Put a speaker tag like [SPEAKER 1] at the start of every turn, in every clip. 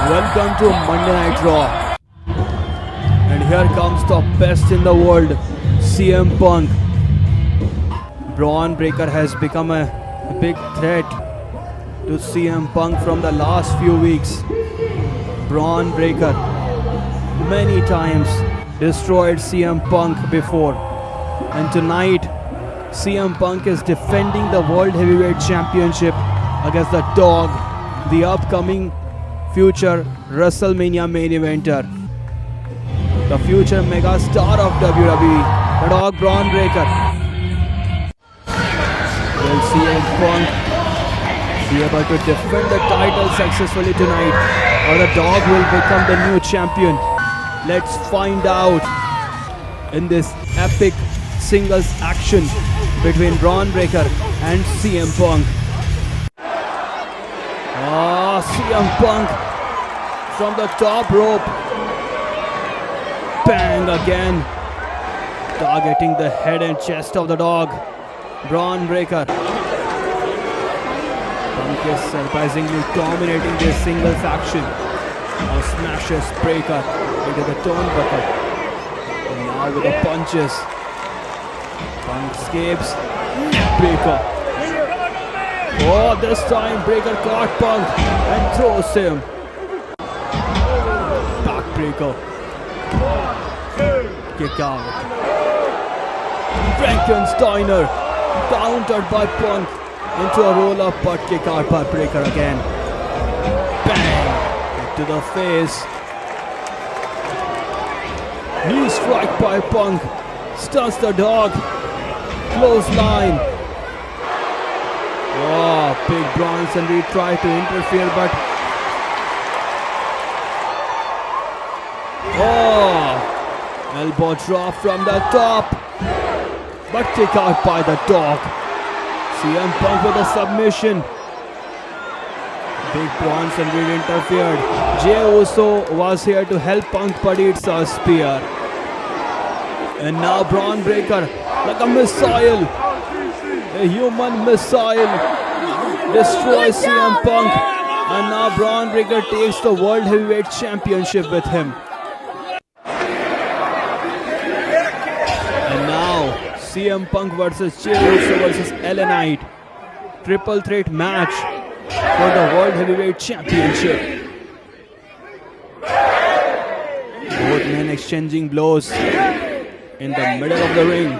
[SPEAKER 1] Welcome to Monday Night Raw. And here comes the best in the world, CM Punk. Braun Breaker has become a big threat to CM Punk from the last few weeks. Braun Breaker many times destroyed CM Punk before. And tonight, CM Punk is defending the World Heavyweight Championship against the Dog, the upcoming future WrestleMania main eventer. The future mega star of WWE, the Dog Braun Breaker. Will CM Punk be able to defend the title successfully tonight, or the Dog will become the new champion? Let's find out in this epic singles action between Braun Breaker and CM Punk. CM Punk from the top rope. Bang again. Targeting the head and chest of the Dog. Braun Breaker. Punk is surprisingly dominating this singles action. Now smashes Breaker into the turnbuckle. And now with the punches. Punk escapes. Breaker. Oh, this time Breaker caught Punk and throws him. Backbreaker. Kick out. Frankensteiner countered by Punk into a roll-up, but kick out by Breaker again. Bang! Kick to the face. Knee strike by Punk. Stuns the Dog. Clothesline. Oh, big Bronson Reed tried to interfere, but elbow drop from the top, but kick out by the Dog. CM Punk with a submission. Big Bronson Reed interfered. Jey Uso was here to help Punk, but it's a spear. And now Braun Breaker, like a missile, a human missile, destroys CM Punk. And now Braun Breaker takes the World Heavyweight Championship with him. And now CM Punk versus Jey Uso versus LA Knight. Triple threat match for the World Heavyweight Championship. Both men exchanging blows in the middle of the ring.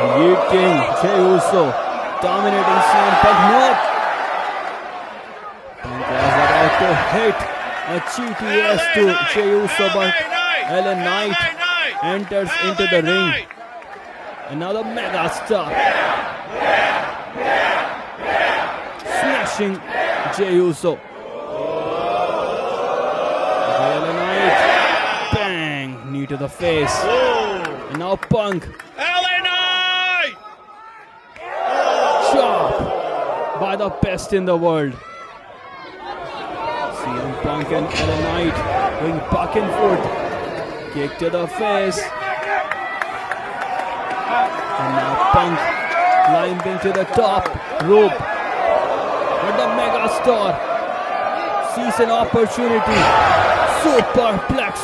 [SPEAKER 1] Lead King Jey Uso dominating CM Punk. No! Punk was about to hit a GTS to Jey Uso, but LA Knight enters into the ring. Another mega star smashing Jey Uso. LA Knight, bang, knee to the face. And now Punk. Chop by the best in the world. CM Punk and LA Knight going back and forth. Kick to the face. And now Punk climbing to the top rope. But the mega star sees an opportunity. Superplex.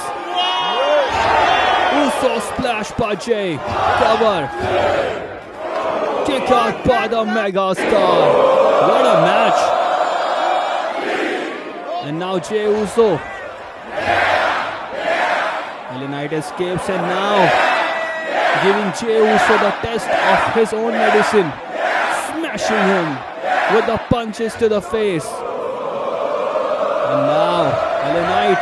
[SPEAKER 1] Uso splash by Jey. Cover. Kick out by the mega star. What a match. And now Jey Uso. LA Knight escapes, and now giving Jey Uso the test of his own medicine. Smashing him with the punches to the face. And now LA Knight.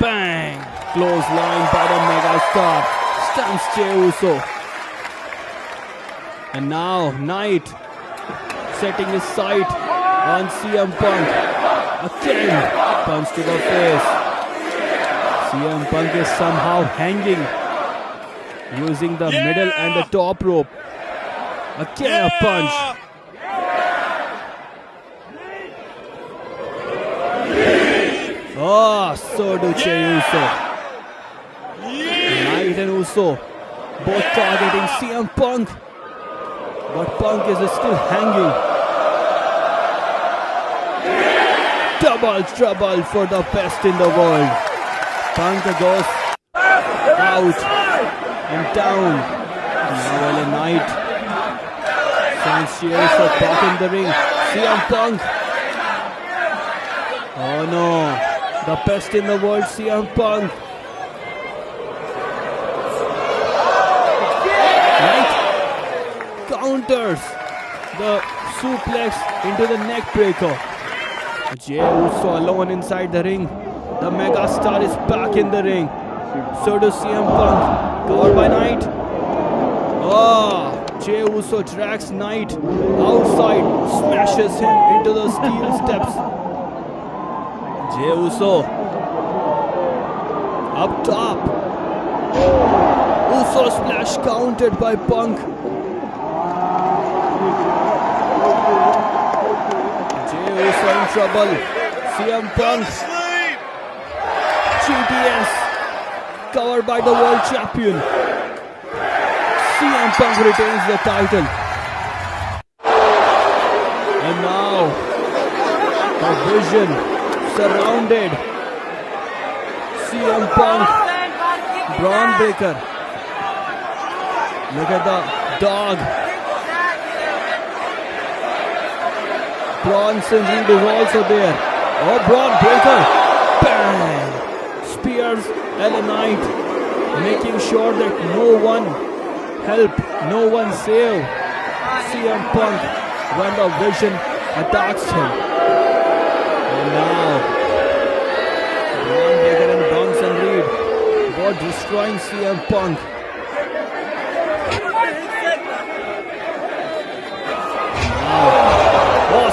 [SPEAKER 1] Bang. Clothesline by the mega star. Stuns Jey Uso. And now Knight setting his sight on CM Punk. Again, punch to the face. CM Punk is somehow hanging, using the middle and the top rope. Again a punch. So do Jey Uso. Knight and Uso both targeting CM Punk. But Punk is still hanging. Double trouble for the best in the world. Punk goes out and down. Now LA Knight sends cheers for back in the ring. CM Punk. Oh no. The best in the world, CM Punk. Knight counters the suplex into the neck breaker. Jey Uso alone inside the ring. The megastar is back in the ring. So does CM Punk. Covered by Knight. Jey Uso drags Knight outside, smashes him into the steel steps. Jey Uso up top. Uso splash countered by Punk. Jey Uso in trouble. CM Punk. GTS covered by the world champion. CM Punk retains the title. And now the Vision surrounded CM Punk. Braun Breaker. Look at the dog. Bronson Reed is also there. Oh, Braun Breaker. Bang! Spears LA Knight, making sure that no one help, no one save CM Punk when the Vision attacks him. And now Braun Breaker and Bronson Reed both destroying CM Punk.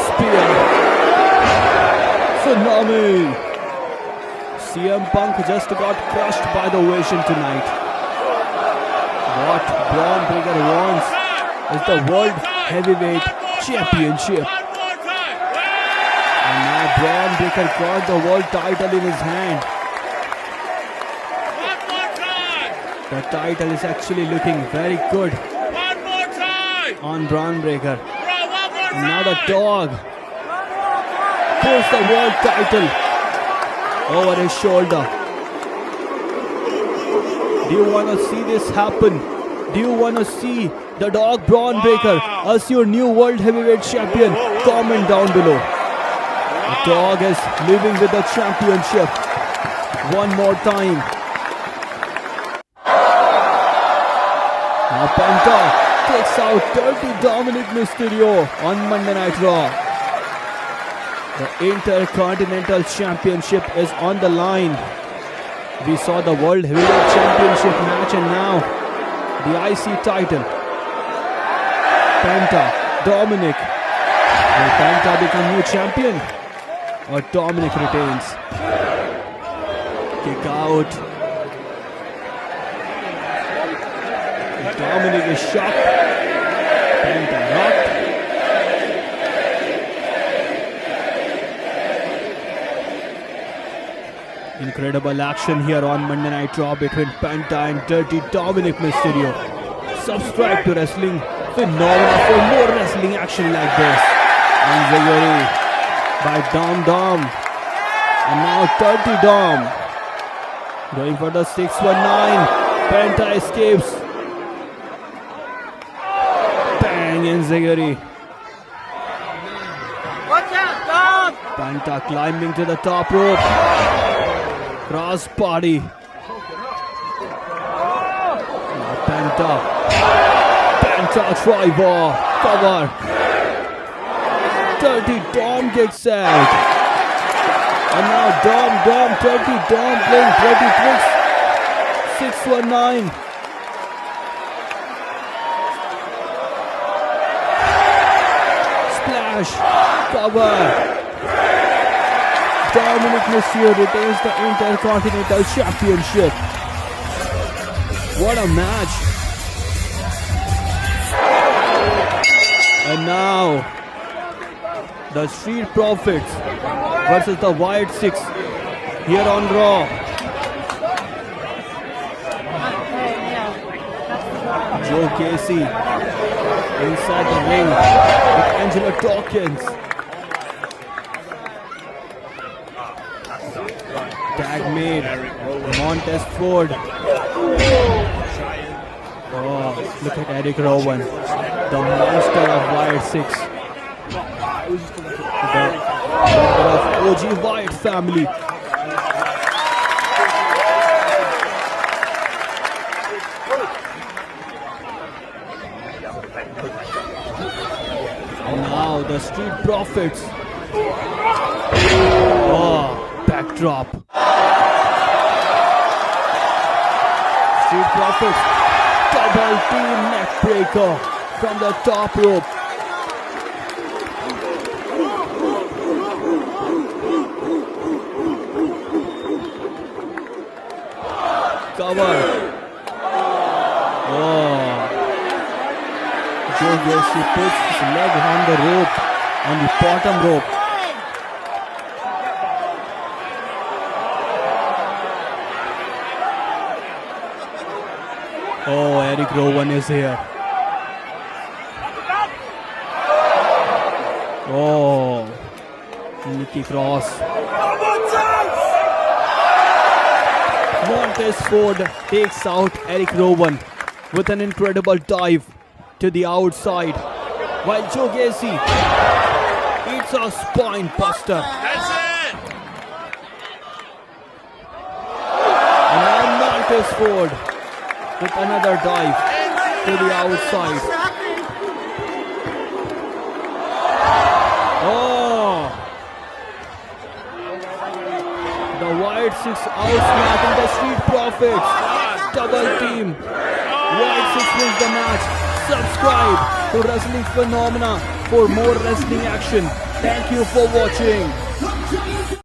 [SPEAKER 1] Spear. Tsunami. CM Punk just got crushed by the Vision tonight. What Braun Breaker wants is the World Heavyweight Championship. And now Braun Breaker got the world title in his hand. The title is actually looking very good on Braun Breaker. And now the dog pulls the world title over his shoulder. Do you want to see this happen? Do you want to see the dog Braun Breaker as your new world heavyweight champion? Comment down below. The dog is living with the championship one more time. Now Penta takes out Dirty Dominic Mysterio on Monday Night Raw. The Intercontinental Championship is on the line. We saw the World Heavyweight Championship match and now the IC title. Penta, Dominic. Will Penta become new champion or Dominic retains? Kick out. Dominic is shocked. Penta knocked. Incredible action here on Monday Night Raw between Penta and Dirty Dominic Mysterio. Subscribe to Wrestling Phenomena for more wrestling action like this. And Zayuri by Dom Dom. And now Dirty Dom going for the 619. Penta escapes. Bang in Zayuri.
[SPEAKER 2] Watch out, Dom!
[SPEAKER 1] Penta climbing to the top rope. Cross body. Penta driver. Cover. Dirty Dom gets out. And now Dirty Dom playing dirty tricks. 619. Splash. Cover. Dominic Mysterio retains the Intercontinental Championship. What a match. And now, the Street Profits versus the Wyatt Six here on Raw. Joe Casey inside the ring with Angelo Dawkins. Tag made. Montez Ford. Oh, look at Eric Rowan, the monster of Wyatt 6. The member of OG Wyatt family. Now the Street Profits. Oh, backdrop. Street Profits. Double team neck breaker from the top rope. Cover. Oh. Joe Gacy puts his leg on the rope, on the bottom rope. Oh, Eric Rowan is here. Oh, Nikki Cross. Montez Ford takes out Eric Rowan with an incredible dive to the outside, while Joe Gacy eats a spine buster.
[SPEAKER 2] That's it!
[SPEAKER 1] And now Montez Ford with another dive to the outside. Oh! The Wyatt 6 outsmarting the Street Profits. Double team. Wyatt 6 wins the match. Subscribe to Wrestling Phenomena for more wrestling action. Thank you for watching.